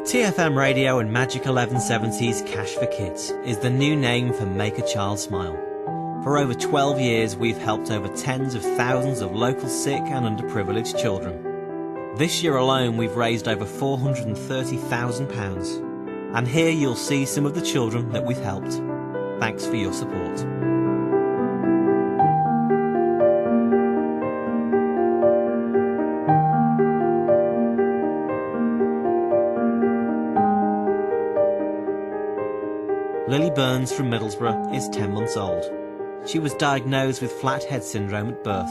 TFM Radio and Magic 1170's Cash for Kids is the new name for Make a Child Smile. For over 12 years, we've helped over tens of thousands of local sick and underprivileged children. This year alone, we've raised over £430,000. And here you'll see some of the children that we've helped. Thanks for your support. Lily Burns from Middlesbrough is 10 months old. She was diagnosed with flat head syndrome at birth.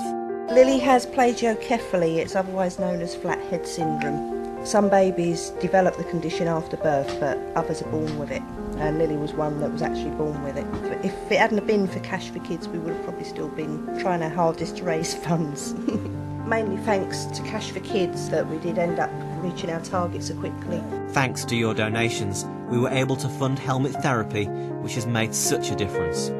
Lily has plagiocephaly, it's otherwise known as flat head syndrome. Some babies develop the condition after birth, but others are born with it. And Lily was one that was actually born with it. If it hadn't been for Cash for Kids, we would have probably still been trying our hardest to raise funds. Mainly thanks to Cash for Kids that we did end up reaching our target so quickly. Thanks to your donations, we were able to fund helmet therapy, which has made such a difference.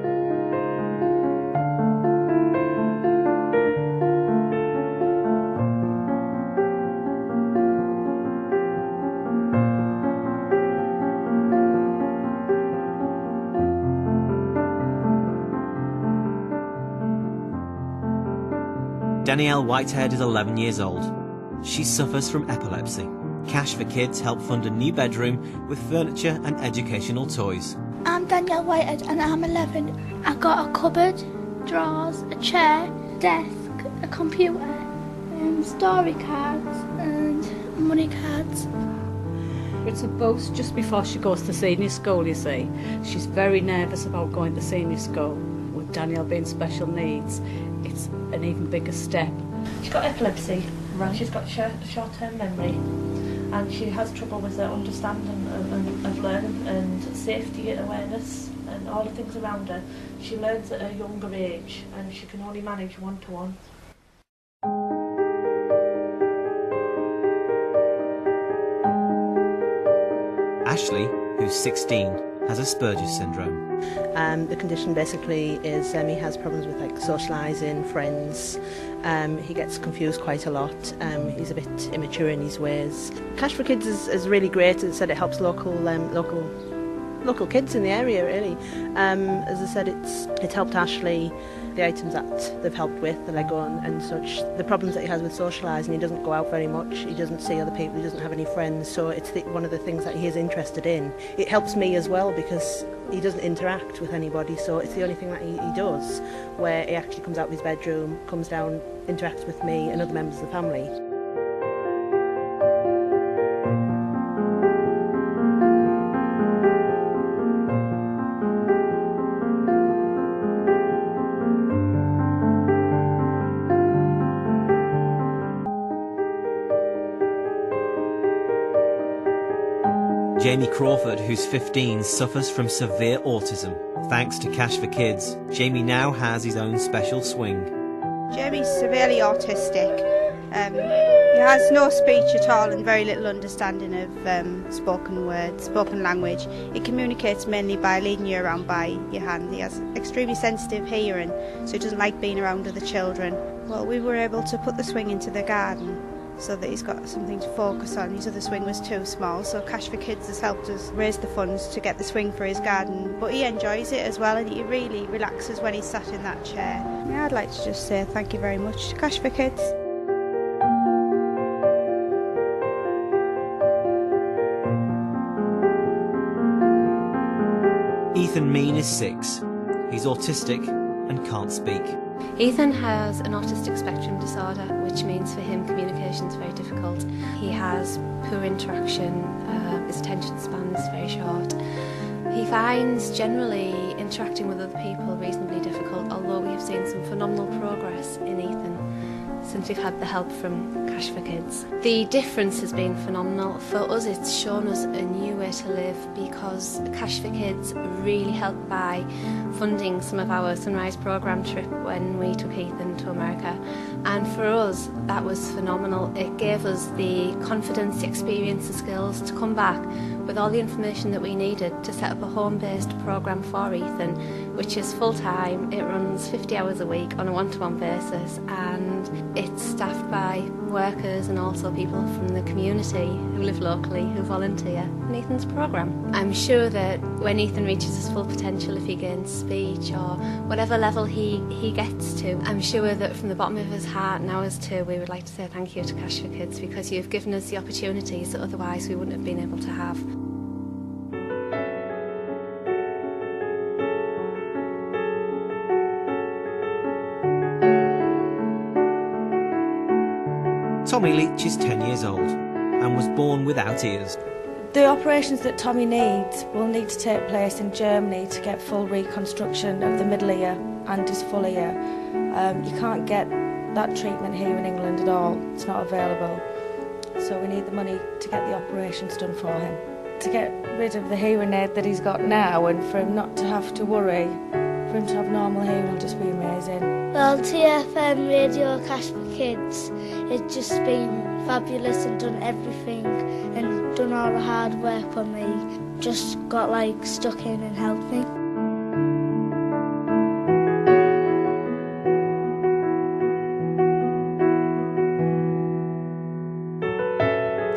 Danielle Whitehead is 11 years old. She suffers from epilepsy. Cash for Kids help fund a new bedroom with furniture and educational toys. I'm Danielle Whitehead and I'm 11. I got a cupboard, drawers, a chair, desk, a computer, story cards and money cards. It's a boost just before she goes to senior school, you see. She's very nervous about going to senior school. With Danielle being special needs, it's an even bigger step. She's got epilepsy, right. She's got short-term memory, and she has trouble with her understanding of learning and safety awareness and all the things around her. She learns at a younger age and she can only manage one-to-one. Ashley, who's 16, has Asperger's syndrome. The condition basically is he has problems with like socialising, friends. He gets confused quite a lot. He's a bit immature in his ways. Cash for Kids is really great. As I said, it helps local kids in the area really. As I said, it's helped Ashley. The items that they've helped with, the Lego and such, the problems that he has with socialising, he doesn't go out very much, he doesn't see other people, he doesn't have any friends, so it's one of the things that he is interested in. It helps me as well because he doesn't interact with anybody, so it's the only thing that he does, where he actually comes out of his bedroom, comes down, interacts with me and other members of the family. Jamie Crawford, who's 15, suffers from severe autism. Thanks to Cash for Kids, Jamie now has his own special swing. Jamie's severely autistic. He has no speech at all and very little understanding of spoken words, spoken language. He communicates mainly by leading you around by your hand. He has extremely sensitive hearing, so he doesn't like being around other children. Well, we were able to put the swing into the garden so that he's got something to focus on. His other swing was too small, so Cash for Kids has helped us raise the funds to get the swing for his garden. But he enjoys it as well, and he really relaxes when he's sat in that chair. Yeah, I'd like to just say thank you very much to Cash for Kids. Ethan Mean is 6. He's autistic and can't speak. Ethan has an autistic spectrum disorder, which means for him communication is very difficult. He has poor interaction, his attention span is very short. He finds generally interacting with other people reasonably difficult, although we have seen some phenomenal progress in Ethan since we've had the help from Cash for Kids. The difference has been phenomenal. For us, it's shown us a new way to live because Cash for Kids really helped by funding some of our Sunrise programme trip when we took Ethan to America. And for us, that was phenomenal. It gave us the confidence, the experience, the skills to come back with all the information that we needed to set up a home-based programme for Ethan, which is full-time. It runs 50 hours a week on a one-to-one basis, and it's staffed by workers and also people from the community who live locally who volunteer in Ethan's programme. I'm sure that when Ethan reaches his full potential, if he gains speech or whatever level he gets to, I'm sure that from the bottom of his heart and ours too, we would like to say thank you to Cash for Kids, because you've given us the opportunities that otherwise we wouldn't have been able to have. Tommy Leach is 10 years old and was born without ears. The operations that Tommy needs will need to take place in Germany to get full reconstruction of the middle ear and his full ear. You can't get that treatment here in England at all. It's not available. So we need the money to get the operations done for him. To get rid of the hearing aid that he's got now and for him not to have to worry, for him to have normal hearing will just be amazing. Well, TFM Radio Cash for Kids, it's just been fabulous and done everything and done all the hard work for me. Just got stuck in and helped me.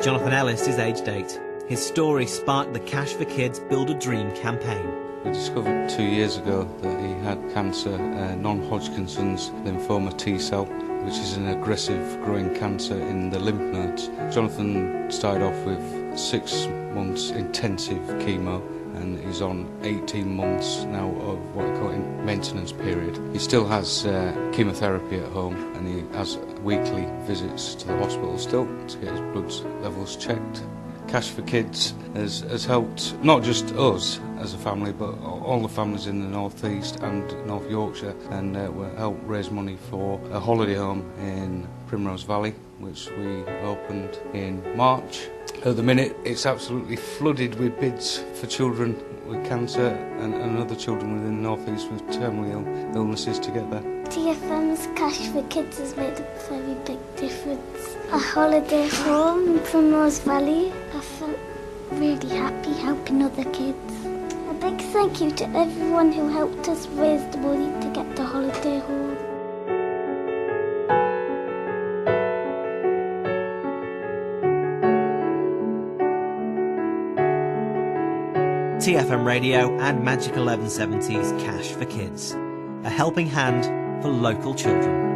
Jonathan Ellis is aged 8. His story sparked the Cash for Kids Build a Dream campaign. We discovered 2 years ago that he had cancer, non-Hodgkinson's lymphoma T-cell, which is an aggressive growing cancer in the lymph nodes. Jonathan started off with 6 months intensive chemo, and he's on 18 months now of what we call maintenance period. He still has chemotherapy at home, and he has weekly visits to the hospital still to get his blood levels checked. Cash for Kids has helped not just us as a family, but all the families in the North East and North Yorkshire, and will help raise money for a holiday home in Primrose Valley, which we opened in March. At the minute, it's absolutely flooded with bids for children with cancer and other children within the North East with terminal illnesses to get there. TFM's Cash for Kids has made a very big difference. A holiday home in Primrose Valley. I felt really happy helping other kids. A big thank you to everyone who helped us raise the money to get the holiday home. TFM Radio and Magic 1170's Cash for Kids, a helping hand for local children.